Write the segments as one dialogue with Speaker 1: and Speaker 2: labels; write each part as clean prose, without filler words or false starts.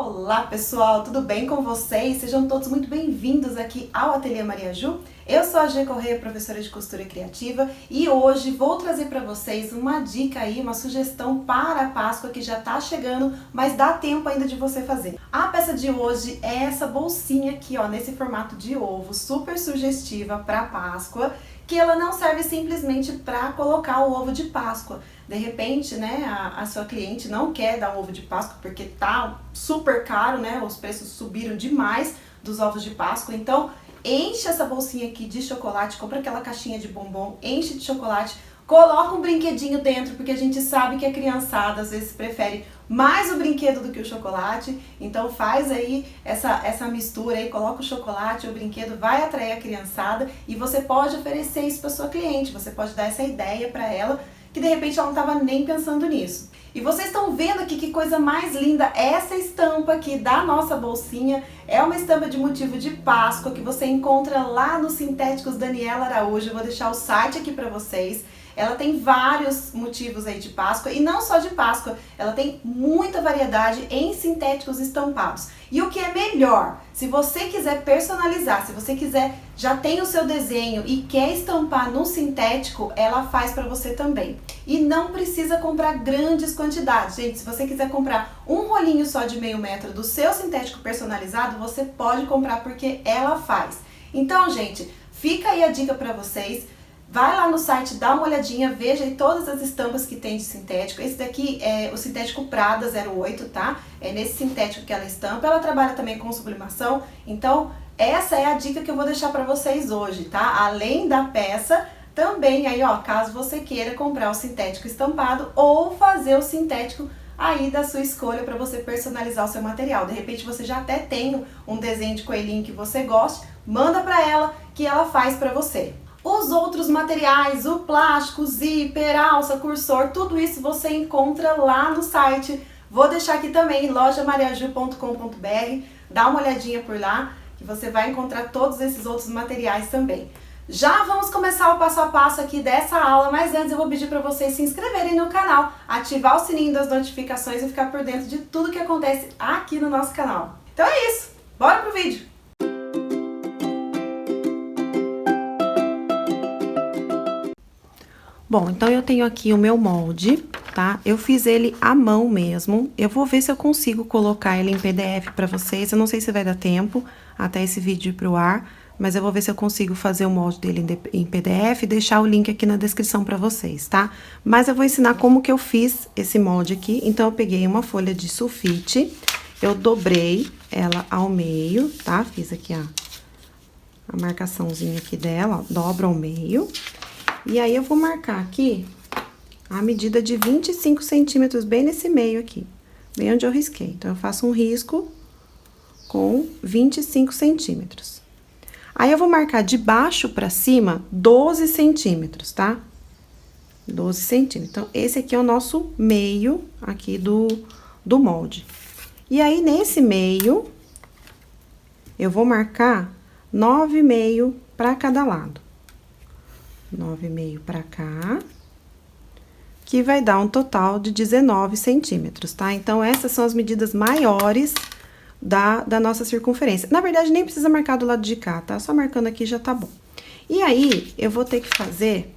Speaker 1: Olá pessoal, tudo bem com vocês? Sejam todos muito bem-vindos aqui ao Ateliê Maria Ju. Eu sou a G Correia, professora de costura criativa, e hoje vou trazer para vocês uma dica aí, uma sugestão para a Páscoa que já tá chegando, mas dá tempo ainda de você fazer. A peça de hoje é essa bolsinha aqui, ó, nesse formato de ovo, super sugestiva para Páscoa, que ela não serve simplesmente para colocar o ovo de Páscoa. De repente, né, a sua cliente não quer dar um ovo de Páscoa porque tá super caro, né, os preços subiram demais dos ovos de Páscoa, então enche essa bolsinha aqui de chocolate, compra aquela caixinha de bombom, enche de chocolate, coloca um brinquedinho dentro, porque a gente sabe que a criançada às vezes prefere mais o brinquedo do que o chocolate, então faz aí essa mistura aí, coloca o chocolate, o brinquedo, vai atrair a criançada e você pode oferecer isso para sua cliente, você pode dar essa ideia para ela, que de repente ela não estava nem pensando nisso. E vocês estão vendo aqui que coisa mais linda, essa estampa aqui da nossa bolsinha é uma estampa de motivo de Páscoa que você encontra lá no Sintéticos Daniela Araújo, eu vou deixar o site aqui para vocês. Ela tem vários motivos aí de Páscoa e não só de Páscoa, ela tem muita variedade em sintéticos estampados. E o que é melhor, se você quiser personalizar, se você quiser, já tem o seu desenho e quer estampar no sintético, ela faz para você também. E não precisa comprar grandes quantidades, gente, se você quiser comprar um rolinho só de meio metro do seu sintético personalizado, você pode comprar porque ela faz. Então, gente, fica aí a dica para vocês. Vai lá no site, dá uma olhadinha, veja aí todas as estampas que tem de sintético. Esse daqui é o sintético Prada 08, tá? É nesse sintético que ela estampa. Ela trabalha também com sublimação. Então, essa é a dica que eu vou deixar pra vocês hoje, tá? Além da peça, também aí, ó, caso você queira comprar o sintético estampado ou fazer o sintético aí da sua escolha para você personalizar o seu material. De repente, você já até tem um desenho de coelhinho que você goste, manda pra ela que ela faz pra você. Os outros materiais, o plástico, zíper, alça, cursor, tudo isso você encontra lá no site. Vou deixar aqui também, lojamariaju.com.br, dá uma olhadinha por lá, que você vai encontrar todos esses outros materiais também. Já vamos começar o passo a passo aqui dessa aula, mas antes eu vou pedir para vocês se inscreverem no canal, ativar o sininho das notificações e ficar por dentro de tudo que acontece aqui no nosso canal. Então é isso, bora pro vídeo! Bom, então eu tenho aqui o meu molde, tá? Eu fiz ele à mão mesmo. Eu vou ver se eu consigo colocar ele em PDF pra vocês. Eu não sei se vai dar tempo até esse vídeo ir pro ar, mas eu vou ver se eu consigo fazer o molde dele em PDF e deixar o link aqui na descrição pra vocês, tá? Mas eu vou ensinar como que eu fiz esse molde aqui. Então, eu peguei uma folha de sulfite, eu dobrei ela ao meio, tá? Fiz aqui a marcaçãozinha aqui dela, ó, dobro ao meio. E aí, eu vou marcar aqui a medida de 25 centímetros, bem nesse meio aqui, bem onde eu risquei. Então, eu faço um risco com 25 centímetros. Aí, eu vou marcar de baixo pra cima 12 centímetros, tá? 12 centímetros. Então, esse aqui é o nosso meio aqui do molde. E aí, nesse meio, eu vou marcar 9,5 pra cada lado. 9,5 pra cá, que vai dar um total de 19 centímetros, tá? Então, essas são as medidas maiores da nossa circunferência. Na verdade, nem precisa marcar do lado de cá, tá? Só marcando aqui já tá bom. E aí, eu vou ter que fazer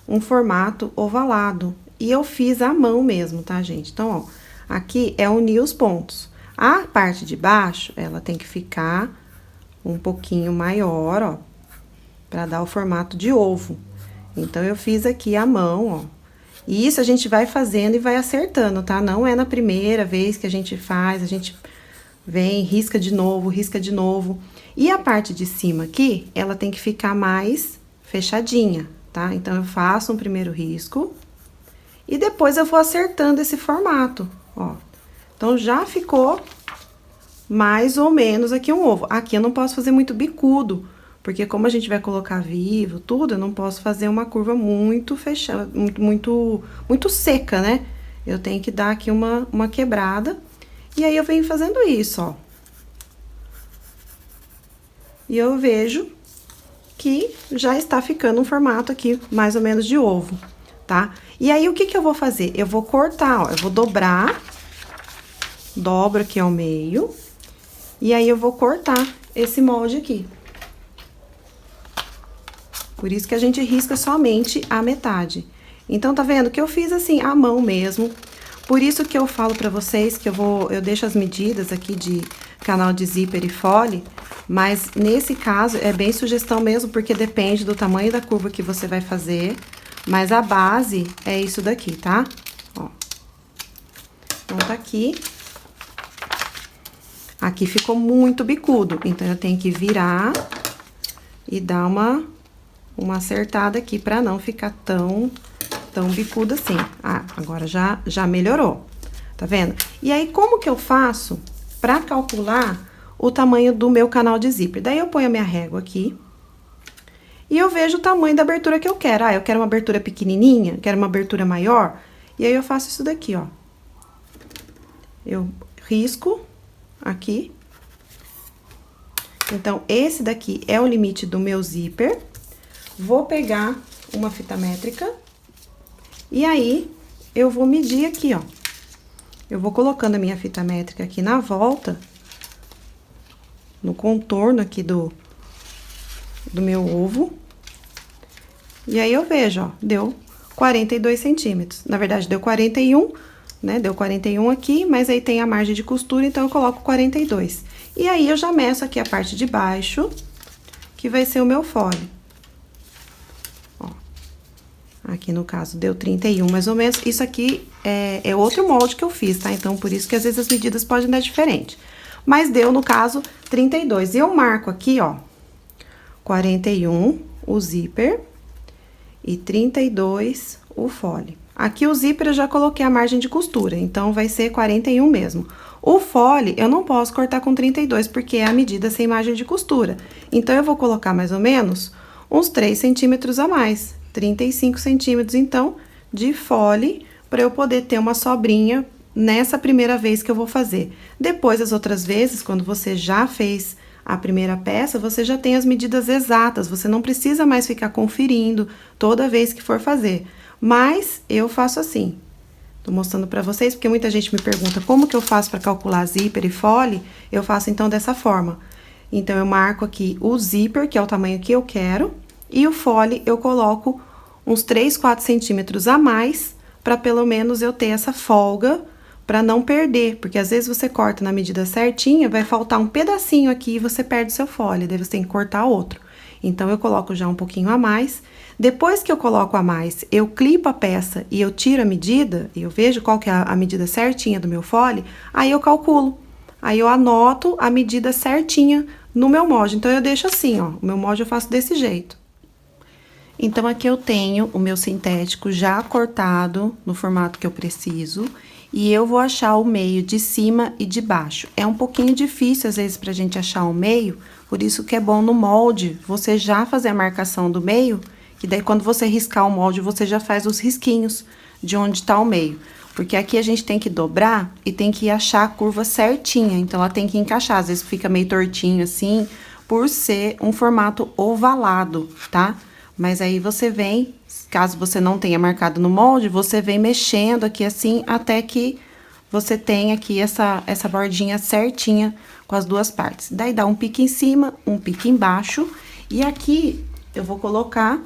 Speaker 1: um formato ovalado. E eu fiz à mão mesmo, tá, gente? Então, ó, aqui é unir os pontos. A parte de baixo, ela tem que ficar um pouquinho maior, ó, pra dar o formato de ovo. Então, eu fiz aqui à mão, ó. E isso a gente vai fazendo e vai acertando, tá? Não é na primeira vez que a gente faz, a gente vem, risca de novo, risca de novo. E a parte de cima aqui, ela tem que ficar mais fechadinha, tá? Então, eu faço um primeiro risco e depois eu vou acertando esse formato, ó. Então, já ficou mais ou menos aqui um ovo. Aqui eu não posso fazer muito bicudo, porque como a gente vai colocar vivo, tudo, eu não posso fazer uma curva muito fechada, muito seca, né? Eu tenho que dar aqui uma quebrada. E aí, eu venho fazendo isso, ó. E eu vejo que já está ficando um formato aqui, mais ou menos de ovo, tá? E aí, o que que eu vou fazer? Eu vou cortar, ó, eu vou dobrar dobro aqui ao meio. E aí, eu vou cortar esse molde aqui. Por isso que a gente risca somente a metade. Então, tá vendo que eu fiz assim, à mão mesmo. Por isso que eu falo pra vocês que eu deixo as medidas aqui de canal de zíper e fole, mas nesse caso é bem sugestão mesmo, porque depende do tamanho da curva que você vai fazer, mas a base é isso daqui, tá? Ó. Então, tá aqui. Aqui ficou muito bicudo, então eu tenho que virar e dar uma acertada aqui pra não ficar tão bicudo assim. Ah, agora já melhorou, tá vendo? E aí, como que eu faço pra calcular o tamanho do meu canal de zíper? Daí, eu ponho a minha régua aqui e eu vejo o tamanho da abertura que eu quero. Ah, eu quero uma abertura pequenininha, quero uma abertura maior, e aí eu faço isso daqui, ó. Eu risco aqui. Então, esse daqui é o limite do meu zíper. Vou pegar uma fita métrica. E aí, eu vou medir aqui, ó. Eu vou colocando a minha fita métrica aqui na volta, no contorno aqui do meu ovo. E aí, eu vejo, ó, deu 42 centímetros. Na verdade, deu 41, né? Deu 41 aqui, mas aí tem a margem de costura, então eu coloco 42. E aí, eu já meço aqui a parte de baixo, que vai ser o meu fole. Aqui, no caso, deu 31, mais ou menos. Isso aqui é outro molde que eu fiz, tá? Então, por isso que às vezes as medidas podem dar diferente. Mas deu, no caso, 32. E eu marco aqui, ó, 41 o zíper e 32 o fole. Aqui o zíper eu já coloquei a margem de costura, então vai ser 41 mesmo. O fole eu não posso cortar com 32, porque é a medida sem margem de costura. Então, eu vou colocar mais ou menos uns 3 centímetros a mais. 35 centímetros, então, de fole, para eu poder ter uma sobrinha nessa primeira vez que eu vou fazer. Depois, as outras vezes, quando você já fez a primeira peça, você já tem as medidas exatas, você não precisa mais ficar conferindo toda vez que for fazer. Mas, eu faço assim. Tô mostrando pra vocês, porque muita gente me pergunta como que eu faço para calcular zíper e fole. Eu faço, então, dessa forma. Então, eu marco aqui o zíper, que é o tamanho que eu quero, e o fole eu coloco uns 3, 4 centímetros a mais, para pelo menos eu ter essa folga, para não perder, porque às vezes você corta na medida certinha, vai faltar um pedacinho aqui e você perde seu fole, daí você tem que cortar outro. Então, eu coloco já um pouquinho a mais. Depois que eu coloco a mais, eu clipo a peça e eu tiro a medida, e eu vejo qual que é a medida certinha do meu fole, aí eu calculo. Aí, eu anoto a medida certinha no meu molde. Então, eu deixo assim, ó, o meu molde eu faço desse jeito. Então, aqui eu tenho o meu sintético já cortado no formato que eu preciso. E eu vou achar o meio de cima e de baixo. É um pouquinho difícil, às vezes, pra gente achar o meio. Por isso que é bom no molde, você já fazer a marcação do meio. Que daí, quando você riscar o molde, você já faz os risquinhos de onde tá o meio. Porque aqui a gente tem que dobrar e tem que achar a curva certinha. Então, ela tem que encaixar. Às vezes, fica meio tortinho assim, por ser um formato ovalado, tá? Mas aí, você vem, caso você não tenha marcado no molde, você vem mexendo aqui assim, até que você tenha aqui essa bordinha certinha com as duas partes. Daí, dá um pique em cima, um pique embaixo. E aqui, eu vou colocar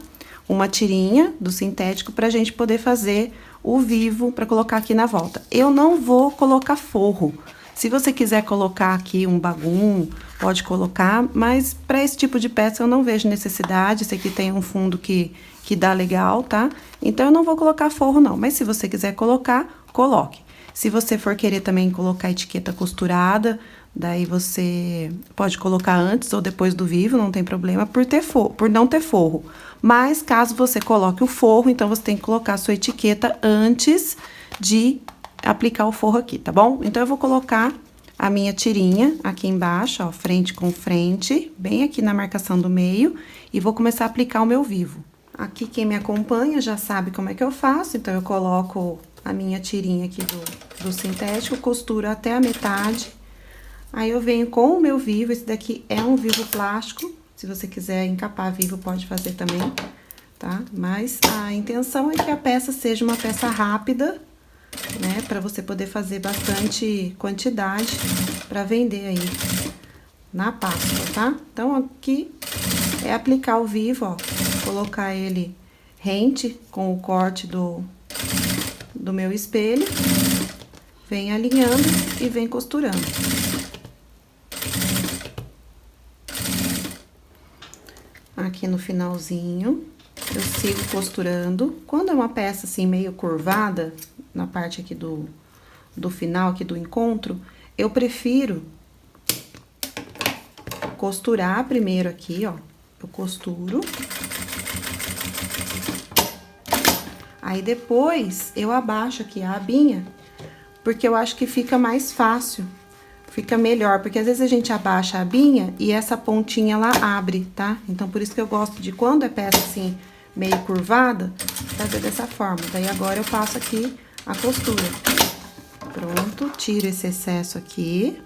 Speaker 1: uma tirinha do sintético pra gente poder fazer o vivo, pra colocar aqui na volta. Eu não vou colocar forro. Se você quiser colocar aqui um bagum, pode colocar, mas para esse tipo de peça eu não vejo necessidade. Esse aqui tem um fundo que dá legal, tá? Então, eu não vou colocar forro, não. Mas se você quiser colocar, coloque. Se você for querer também colocar etiqueta costurada, daí você pode colocar antes ou depois do vivo, não tem problema, por não ter forro. Mas, caso você coloque o forro, então você tem que colocar a sua etiqueta antes de aplicar o forro aqui, tá bom? Então, eu vou colocar a minha tirinha aqui embaixo, ó, frente com frente, bem aqui na marcação do meio, e vou começar a aplicar o meu vivo. Aqui, quem me acompanha já sabe como é que eu faço, então, eu coloco a minha tirinha aqui do sintético, costuro até a metade, aí eu venho com o meu vivo. Esse daqui é um vivo plástico, se você quiser encapar vivo, pode fazer também, tá? Mas a intenção é que a peça seja uma peça rápida, né? Pra você poder fazer bastante quantidade pra vender aí na Páscoa, tá? Então, aqui é aplicar ao vivo, ó. Colocar ele rente com o corte do meu espelho. Vem alinhando e vem costurando. Aqui no finalzinho, eu sigo costurando. Quando é uma peça assim meio curvada, na parte aqui do final, aqui do encontro, eu prefiro costurar primeiro aqui, ó. Eu costuro. Aí depois eu abaixo aqui a abinha, porque eu acho que fica mais fácil. Fica melhor, porque às vezes a gente abaixa a abinha e essa pontinha ela abre, tá? Então, por isso que eu gosto de, quando é peça assim, meio curvada, fazer dessa forma. Daí, agora eu passo aqui a costura. Pronto, tiro esse excesso aqui.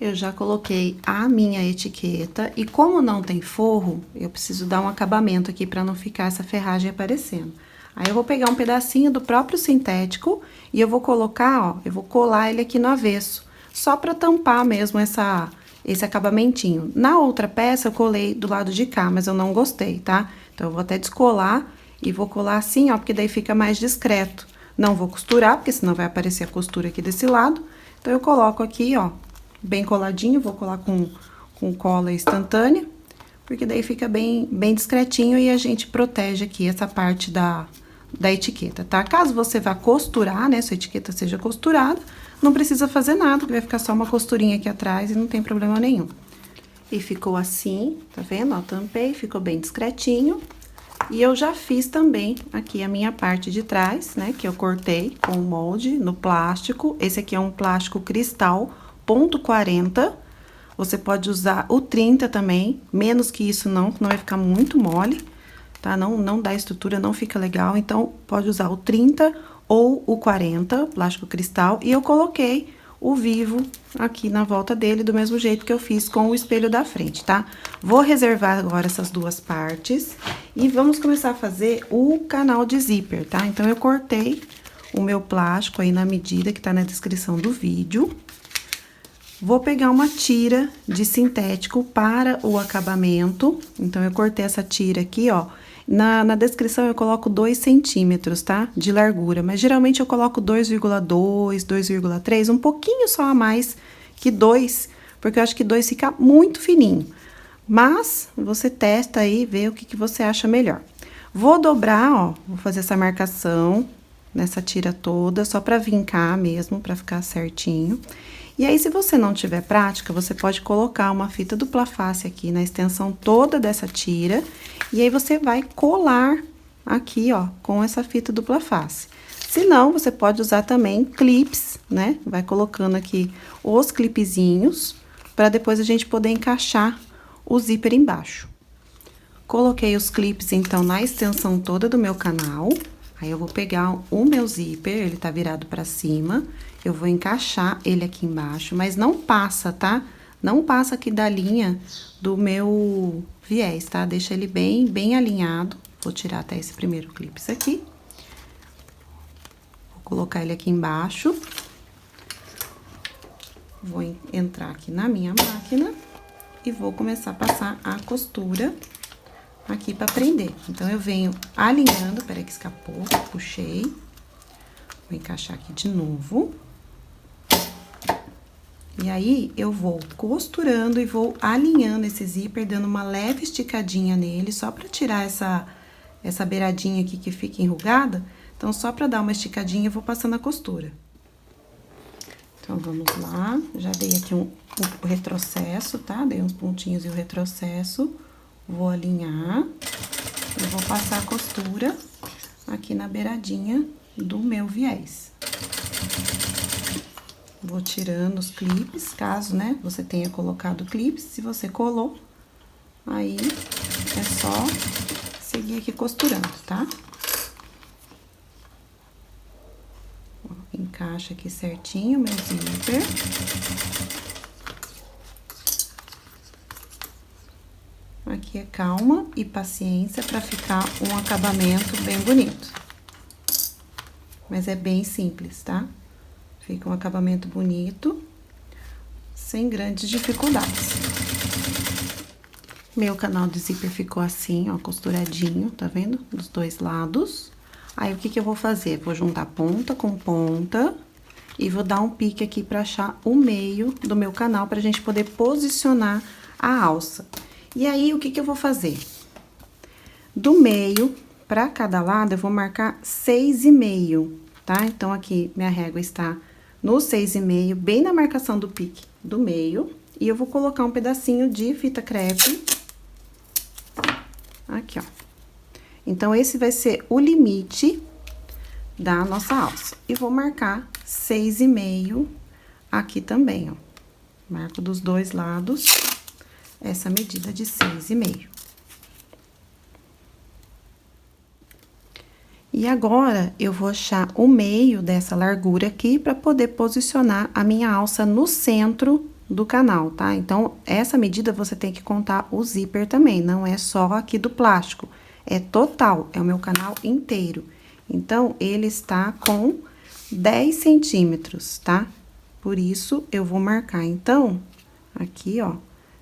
Speaker 1: Eu já coloquei a minha etiqueta e como não tem forro, eu preciso dar um acabamento aqui pra não ficar essa ferragem aparecendo. Aí, eu vou pegar um pedacinho do próprio sintético e eu vou colocar, ó, eu vou colar ele aqui no avesso, só pra tampar mesmo esse acabamentinho. Na outra peça, eu colei do lado de cá, mas eu não gostei, tá? Então, eu vou até descolar e vou colar assim, ó, porque daí fica mais discreto. Não vou costurar, porque senão vai aparecer a costura aqui desse lado. Então, eu coloco aqui, ó, bem coladinho, vou colar com cola instantânea, porque daí fica bem discretinho e a gente protege aqui essa parte da etiqueta, tá? Caso você vá costurar, né, sua etiqueta seja costurada, não precisa fazer nada, que vai ficar só uma costurinha aqui atrás e não tem problema nenhum. E ficou assim, tá vendo? Ó, tampei, ficou bem discretinho. E eu já fiz também aqui a minha parte de trás, né, que eu cortei com o molde no plástico. Esse aqui é um plástico cristal, ponto 40. Você pode usar o 30 também, menos que isso não, senão vai ficar muito mole. Tá? Não dá estrutura, não fica legal, então pode usar o 30 ou o 40, plástico cristal, e eu coloquei o vivo aqui na volta dele, do mesmo jeito que eu fiz com o espelho da frente, tá? Vou reservar agora essas duas partes e vamos começar a fazer o canal de zíper, tá? Então, eu cortei o meu plástico aí na medida que tá na descrição do vídeo. Vou pegar uma tira de sintético para o acabamento, então, eu cortei essa tira aqui, ó. Na descrição eu coloco 2 centímetros, tá? De largura, mas geralmente eu coloco 2,2, 2,3, um pouquinho só a mais que 2, porque eu acho que 2 fica muito fininho. Mas, você testa aí e vê o que você acha melhor. Vou dobrar, ó, vou fazer essa marcação nessa tira toda, só pra vincar mesmo, pra ficar certinho. E aí, se você não tiver prática, você pode colocar uma fita dupla face aqui na extensão toda dessa tira. E aí, você vai colar aqui, ó, com essa fita dupla face. Se não, você pode usar também clips, né? Vai colocando aqui os clipezinhos, pra depois a gente poder encaixar o zíper embaixo. Coloquei os clips, então, na extensão toda do meu canal. Aí, eu vou pegar o meu zíper, ele tá virado pra cima. Eu vou encaixar ele aqui embaixo, mas não passa, tá? Não passa aqui da linha do meu viés, tá? Deixa ele bem alinhado. Vou tirar até esse primeiro clipe aqui. Vou colocar ele aqui embaixo. Vou entrar aqui na minha máquina e vou começar a passar a costura aqui pra prender. Então, eu venho alinhando, peraí que escapou, puxei. Vou encaixar aqui de novo. E aí, eu vou costurando e vou alinhando esse zíper, dando uma leve esticadinha nele, só pra tirar essa beiradinha aqui que fica enrugada. Então, só pra dar uma esticadinha, eu vou passando a costura. Então, vamos lá. Já dei aqui o retrocesso, tá? Dei uns pontinhos e o retrocesso. Vou alinhar e vou passar a costura aqui na beiradinha do meu viés. Vou tirando os clipes, caso, né, você tenha colocado clipes. Se você colou, aí é só seguir aqui costurando, tá? Encaixa aqui certinho o meu zíper. Aqui é calma e paciência pra ficar um acabamento bem bonito. mas é bem simples, tá? Fica um acabamento bonito, sem grandes dificuldades. Meu canal de zíper ficou assim, ó, costuradinho, tá vendo? Dos dois lados. Aí, o que que eu vou fazer? Vou juntar ponta com ponta e vou dar um pique aqui pra achar o meio do meu canal, pra gente poder posicionar a alça. E aí, o que que eu vou fazer? Do meio pra cada lado, eu vou marcar 6,5, tá? Então, aqui, minha régua está no 6,5, bem na marcação do pique do meio. E eu vou colocar um pedacinho de fita crepe. Aqui, ó. Então, esse vai ser o limite da nossa alça. E vou marcar 6,5 aqui também, ó. Marco dos dois lados essa medida de 6,5. E agora, eu vou achar o meio dessa largura aqui para poder posicionar a minha alça no centro do canal, tá? Então, essa medida você tem que contar o zíper também, não é só aqui do plástico, é total, é o meu canal inteiro. Então, ele está com 10 centímetros, tá? Por isso, eu vou marcar, então, aqui, ó,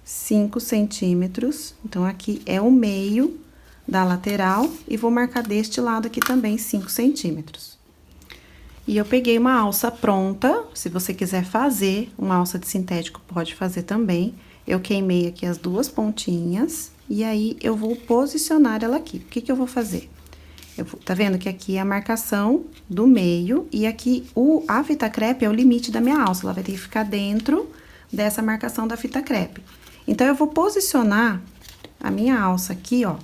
Speaker 1: 5 centímetros. Então, aqui é o meio da lateral e vou marcar deste lado aqui também 5 centímetros. E eu peguei uma alça pronta, se você quiser fazer uma alça de sintético, pode fazer também. Eu queimei aqui as duas pontinhas e aí eu vou posicionar ela aqui. O que que eu vou fazer? Tá vendo que aqui é a marcação do meio e aqui a fita crepe é o limite da minha alça, ela vai ter que ficar dentro dessa marcação da fita crepe. Então, eu vou posicionar a minha alça aqui, ó,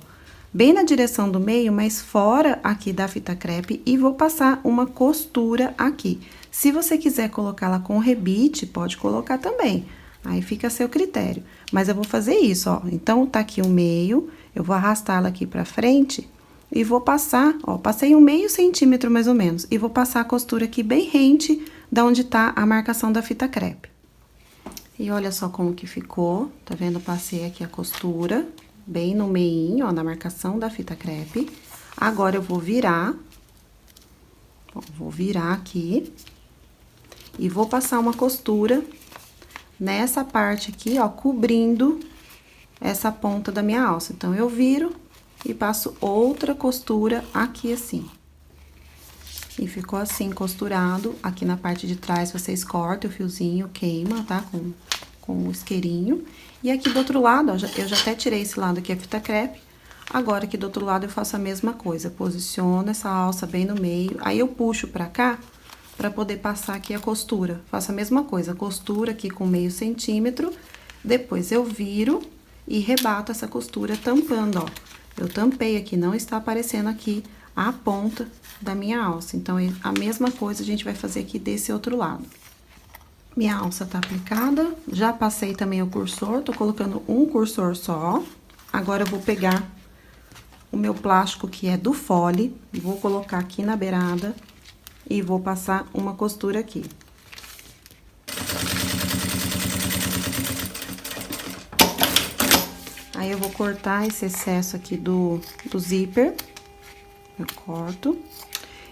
Speaker 1: bem na direção do meio, mas fora aqui da fita crepe e vou passar uma costura aqui. Se você quiser colocá-la com rebite, pode colocar também, aí fica a seu critério. Mas eu vou fazer isso, ó, então tá aqui o meio, eu vou arrastá-la aqui pra frente e vou passar, ó, passei 1/2 centímetro mais ou menos, e vou passar a costura aqui bem rente da onde tá a marcação da fita crepe. E olha só como que ficou, tá vendo? Passei aqui a costura, bem no meinho, ó, na marcação da fita crepe. Agora, eu vou virar, ó, vou virar aqui e vou passar uma costura nessa parte aqui, ó, cobrindo essa ponta da minha alça. Então, eu viro e passo outra costura aqui assim. E ficou assim, costurado. Aqui na parte de trás, vocês cortam o fiozinho, queima, tá? Com o isqueirinho. E aqui do outro lado, ó, eu já até tirei esse lado aqui, a fita crepe. Agora, aqui do outro lado, eu faço a mesma coisa. Posiciono essa alça bem no meio. Aí, eu puxo pra cá, pra poder passar aqui a costura. Faço a mesma coisa, costura aqui com 0,5 centímetro. Depois, eu viro e rebato essa costura tampando, ó. Eu tampei aqui, não está aparecendo aqui a ponta da minha alça. Então, a mesma coisa a gente vai fazer aqui desse outro lado. Minha alça tá aplicada, já passei também o cursor, tô colocando um cursor só. Agora, eu vou pegar o meu plástico, que é do fole, vou colocar aqui na beirada e vou passar uma costura aqui. Aí, eu vou cortar esse excesso aqui do zíper. Eu corto.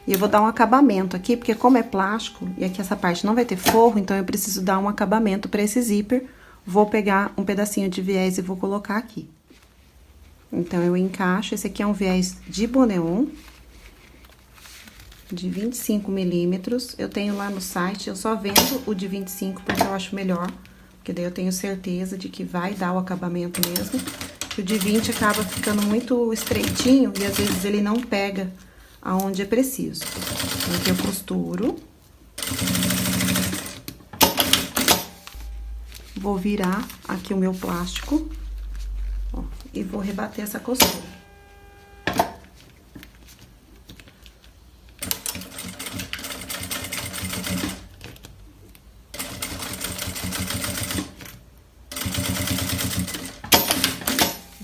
Speaker 1: E eu vou dar um acabamento aqui, porque como é plástico, e aqui essa parte não vai ter forro, então eu preciso dar um acabamento pra esse zíper. Vou pegar um pedacinho de viés e vou colocar aqui. Então, eu encaixo. Esse aqui é um viés de boneon, de 25 milímetros. Eu tenho lá no site, eu só vendo o de 25 porque eu acho melhor. Porque daí eu tenho certeza de que vai dar o acabamento mesmo. Que o de 20 acaba ficando muito estreitinho e às vezes ele não pega aonde é preciso. Então, aqui eu costuro. Vou virar aqui o meu plástico, ó, e vou rebater essa costura.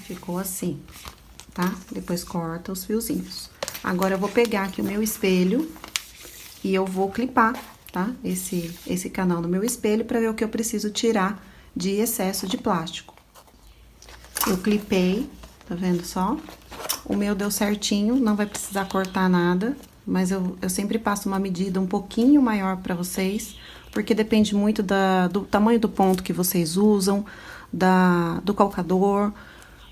Speaker 1: Ficou assim, tá? Depois corta os fiozinhos. Agora, eu vou pegar aqui o meu espelho e eu vou clipar, tá? Esse canal no meu espelho pra ver o que eu preciso tirar de excesso de plástico. Eu clipei, tá vendo só? O meu deu certinho, não vai precisar cortar nada. mas eu sempre passo uma medida um pouquinho maior para vocês, porque depende muito do tamanho do ponto que vocês usam, do calcador,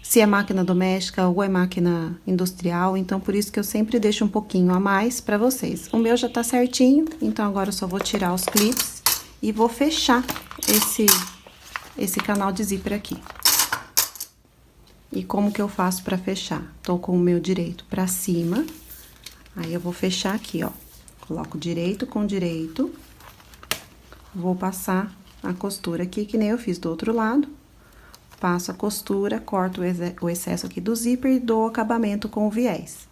Speaker 1: se é máquina doméstica ou é máquina industrial, então por isso que eu sempre deixo um pouquinho a mais para vocês. O meu já tá certinho, então agora eu só vou tirar os clips e vou fechar esse canal de zíper aqui. E como que eu faço para fechar? Tô com o meu direito para cima, aí eu vou fechar aqui, ó. Coloco direito com direito, vou passar a costura aqui, que nem eu fiz do outro lado. Passo a costura, corto o excesso aqui do zíper e dou acabamento com o viés.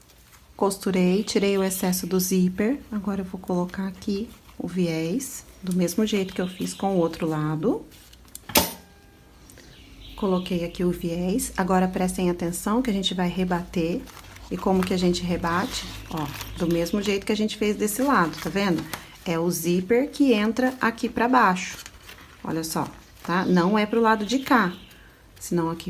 Speaker 1: Costurei, tirei o excesso do zíper, agora eu vou colocar aqui o viés, do mesmo jeito que eu fiz com o outro lado. Coloquei aqui o viés, agora prestem atenção que a gente vai rebater. E como que a gente rebate? Ó, do mesmo jeito que a gente fez desse lado, tá vendo? É o zíper que entra aqui pra baixo. Olha só, tá? Não é pro lado de cá. Senão aqui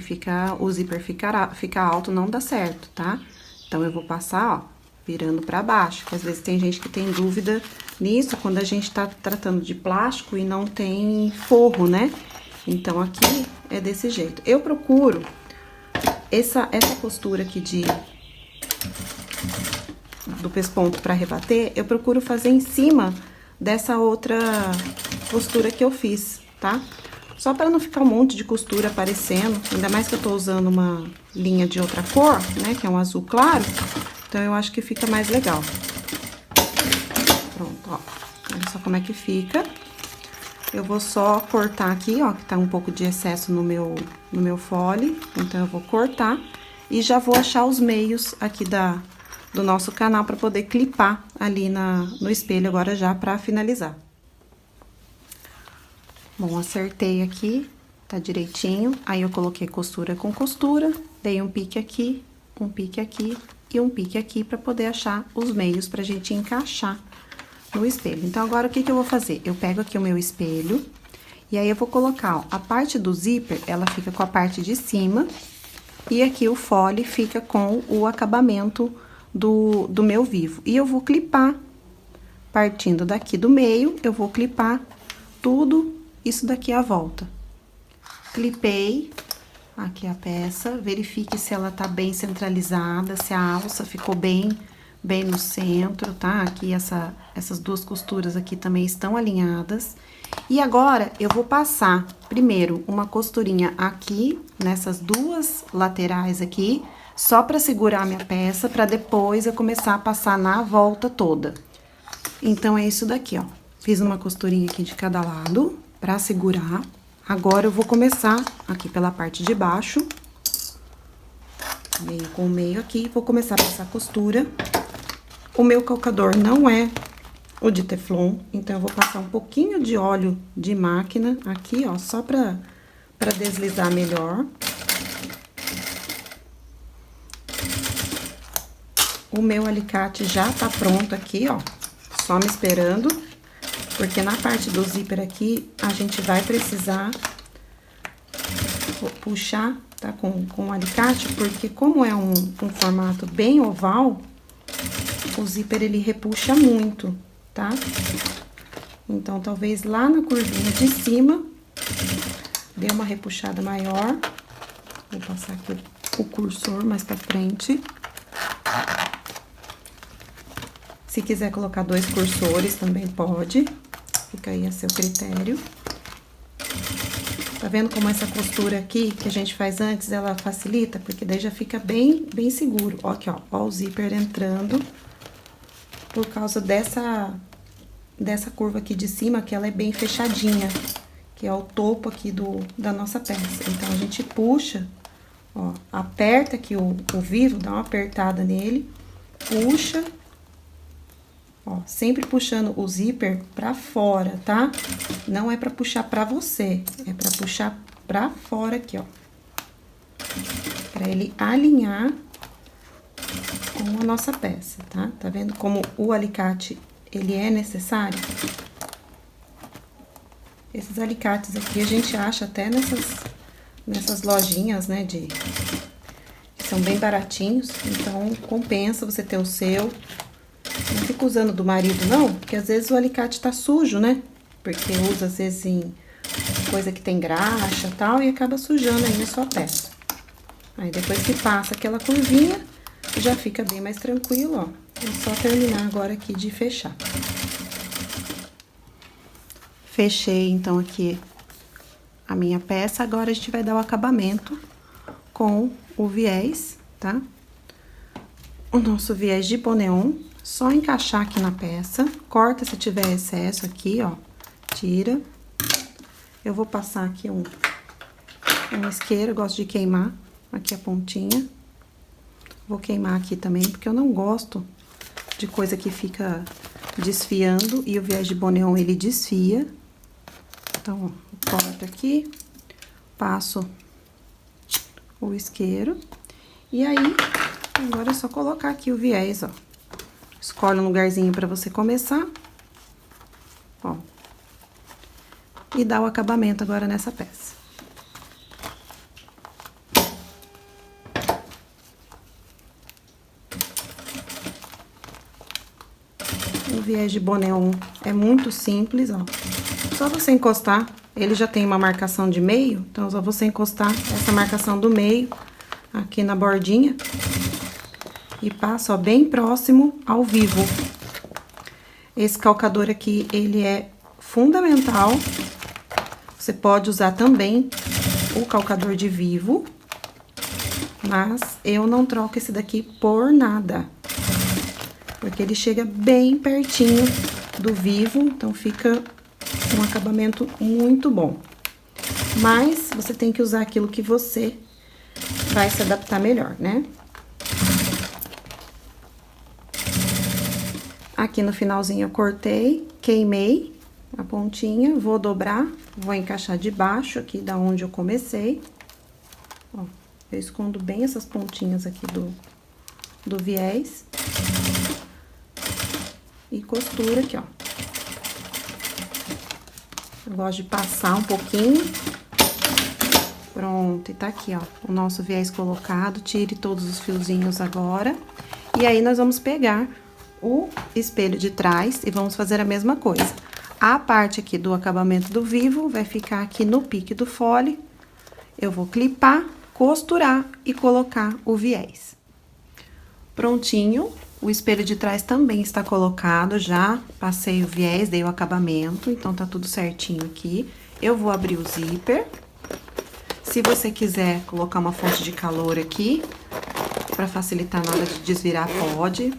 Speaker 1: o zíper fica alto, não dá certo, tá? Então, eu vou passar, ó, virando pra baixo. Porque às vezes tem gente que tem dúvida nisso, quando a gente tá tratando de plástico e não tem forro, né? Então, aqui é desse jeito. Eu procuro essa costura aqui do pesponto pra rebater, eu procuro fazer em cima dessa outra costura que eu fiz, tá? Só para não ficar um monte de costura aparecendo, ainda mais que eu tô usando uma linha de outra cor, né, que é um azul claro, então eu acho que fica mais legal. Pronto, ó, olha só como é que fica. Eu vou só cortar aqui, ó, que tá um pouco de excesso no meu fole, então eu vou cortar e já vou achar os meios aqui do nosso canal para poder clipar ali no espelho agora já para finalizar. Bom, acertei aqui, tá direitinho, aí eu coloquei costura com costura, dei um pique aqui e um pique aqui pra poder achar os meios pra gente encaixar no espelho. Então, agora o que que eu vou fazer? Eu pego aqui o meu espelho e aí eu vou colocar, ó, a parte do zíper, ela fica com a parte de cima e aqui o fole fica com o acabamento do meu vivo. E eu vou clipar, partindo daqui do meio, eu vou clipar tudo isso daqui à volta. Clipei aqui a peça, verifique se ela tá bem centralizada, se a alça ficou bem no centro, tá? Aqui essas duas costuras aqui também estão alinhadas. E agora, eu vou passar primeiro uma costurinha aqui, nessas duas laterais aqui, só pra segurar a minha peça, pra depois eu começar a passar na volta toda. Então, é isso daqui, ó. Fiz uma costurinha aqui de cada lado pra segurar. Agora, eu vou começar aqui pela parte de baixo, meio com meio aqui, vou começar a passar costura. O meu calcador não é o de Teflon, então eu vou passar um pouquinho de óleo de máquina aqui, ó, só pra deslizar melhor. O meu alicate já tá pronto aqui, ó, só me esperando, porque na parte do zíper aqui, a gente vai precisar puxar, tá, com o alicate, porque como é um formato bem oval, o zíper, ele repuxa muito, tá? Então, talvez lá na curvinha de cima, dê uma repuxada maior. Vou passar aqui o cursor mais pra frente. Se quiser colocar 2 cursores, também pode. Fica aí a seu critério. Tá vendo como essa costura aqui, que a gente faz antes, ela facilita? Porque daí já fica bem seguro. Ó, aqui, ó o zíper entrando. Por causa dessa curva aqui de cima, que ela é bem fechadinha, que é o topo aqui da nossa peça. Então, a gente puxa, ó, aperta aqui o vivo, dá uma apertada nele, puxa, ó, sempre puxando o zíper pra fora, tá? Não é pra puxar pra você, é pra puxar pra fora aqui, ó. Pra ele alinhar com a nossa peça, tá? Tá vendo como o alicate, ele é necessário? Esses alicates aqui a gente acha até nessas lojinhas, né, que são bem baratinhos, então compensa você ter o seu. Não fica usando do marido, não, porque às vezes o alicate tá sujo, né? Porque usa, às vezes, em coisa que tem graxa e tal, e acaba sujando aí a sua peça. Aí, depois que passa aquela curvinha, já fica bem mais tranquilo, ó. É só terminar agora aqui de fechar. Fechei, então, aqui a minha peça. Agora, a gente vai dar o acabamento com o viés, tá? O nosso viés de boneon, só encaixar aqui na peça. Corta se tiver excesso aqui, ó. Tira. Eu vou passar aqui um isqueiro, eu gosto de queimar aqui a pontinha. Vou queimar aqui também, porque eu não gosto de coisa que fica desfiando. E o viés de boneon, ele desfia. Então, ó, corto aqui, passo o isqueiro. E aí, agora é só colocar aqui o viés, ó. Escolhe um lugarzinho pra você começar. Ó. E dá o acabamento agora nessa peça. O viés de boneon é muito simples, ó. Só você encostar, ele já tem uma marcação de meio, então só você encostar essa marcação do meio aqui na bordinha e passa, ó, bem próximo ao vivo. Esse calcador aqui, ele é fundamental. Você pode usar também o calcador de vivo, mas eu não troco esse daqui por nada, porque ele chega bem pertinho do vivo, então fica um acabamento muito bom. Mas você tem que usar aquilo que você vai se adaptar melhor, né? Aqui no finalzinho eu cortei, queimei a pontinha, vou dobrar, vou encaixar de baixo aqui da onde eu comecei. Ó, eu escondo bem essas pontinhas aqui do viés. E costura aqui, ó. Eu gosto de passar um pouquinho. Pronto, e tá aqui, ó, o nosso viés colocado. Tire todos os fiozinhos agora. E aí, nós vamos pegar o espelho de trás e vamos fazer a mesma coisa. A parte aqui do acabamento do vivo vai ficar aqui no pique do fole. Eu vou clipar, costurar e colocar o viés. Prontinho. O espelho de trás também está colocado, já passei o viés, dei o acabamento, então tá tudo certinho aqui. Eu vou abrir o zíper. Se você quiser colocar uma fonte de calor aqui, para facilitar na hora de desvirar,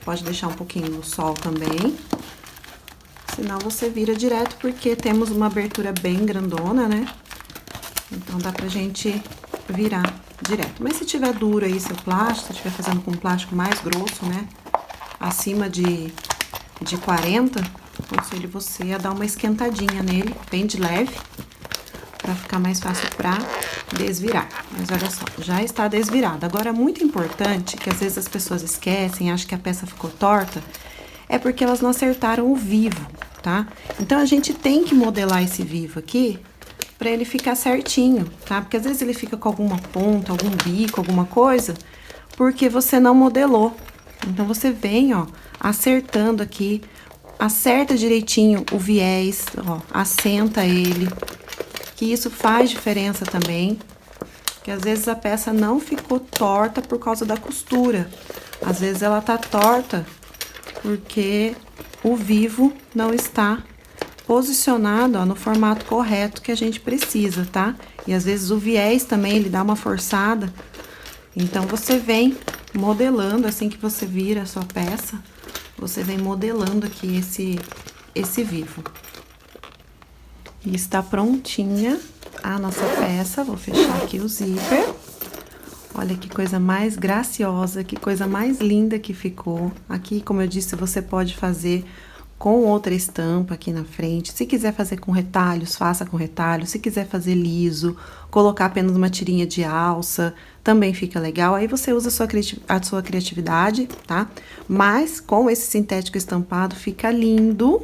Speaker 1: pode deixar um pouquinho no sol também. Senão você vira direto, porque temos uma abertura bem grandona, né? Então dá pra gente virar direto. Mas se tiver duro aí seu plástico, se estiver fazendo com plástico mais grosso, né? Acima de 40, aconselho você a dar uma esquentadinha nele, bem de leve, pra ficar mais fácil pra desvirar. Mas olha só, já está desvirado. Agora, muito importante, que às vezes as pessoas esquecem, acham que a peça ficou torta, é porque elas não acertaram o vivo, tá? Então, a gente tem que modelar esse vivo aqui pra ele ficar certinho, tá? Porque às vezes ele fica com alguma ponta, algum bico, alguma coisa, porque você não modelou. Então, você vem, ó, acertando aqui, acerta direitinho o viés, ó, assenta ele, que isso faz diferença também, que às vezes a peça não ficou torta por causa da costura, às vezes ela tá torta porque o vivo não está posicionado, ó, no formato correto que a gente precisa, tá? E às vezes o viés também, ele dá uma forçada, então você vem modelando, assim que você vira a sua peça, você vem modelando aqui esse vivo. E está prontinha a nossa peça, vou fechar aqui o zíper. Olha que coisa mais graciosa, que coisa mais linda que ficou. Aqui, como eu disse, você pode fazer com outra estampa aqui na frente. Se quiser fazer com retalhos, faça com retalhos. Se quiser fazer liso, colocar apenas uma tirinha de alça, também fica legal. Aí você usa a sua criatividade, tá? Mas com esse sintético estampado fica lindo.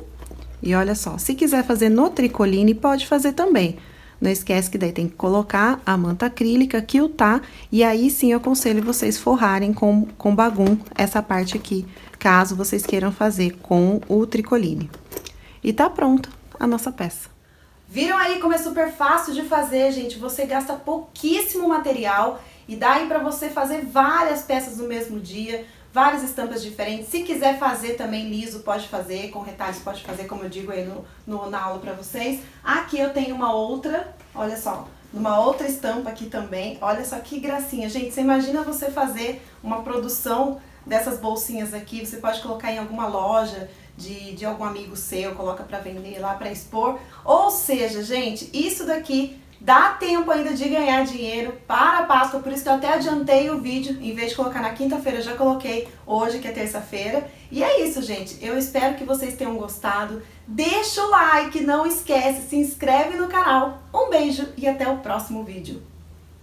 Speaker 1: E olha só, se quiser fazer no tricoline, pode fazer também. Não esquece que daí tem que colocar a manta acrílica, quiltar, e aí sim eu aconselho vocês forrarem com bagum essa parte aqui, caso vocês queiram fazer com o tricoline. E tá pronta a nossa peça. Viram aí como é super fácil de fazer, gente? Você gasta pouquíssimo material e dá aí pra você fazer várias peças no mesmo dia, várias estampas diferentes. Se quiser fazer também liso, pode fazer, com retalhos pode fazer, como eu digo aí na aula pra vocês. Aqui eu tenho uma outra, olha só, uma outra estampa aqui também. Olha só que gracinha, gente. Você imagina você fazer uma produção dessas bolsinhas aqui, você pode colocar em alguma loja de algum amigo seu, coloca pra vender lá, pra expor. Ou seja, gente, isso daqui dá tempo ainda de ganhar dinheiro para a Páscoa, por isso que eu até adiantei o vídeo, em vez de colocar na quinta-feira, já coloquei hoje, que é terça-feira. E é isso, gente. Eu espero que vocês tenham gostado. Deixa o like, não esquece, se inscreve no canal. Um beijo e até o próximo vídeo.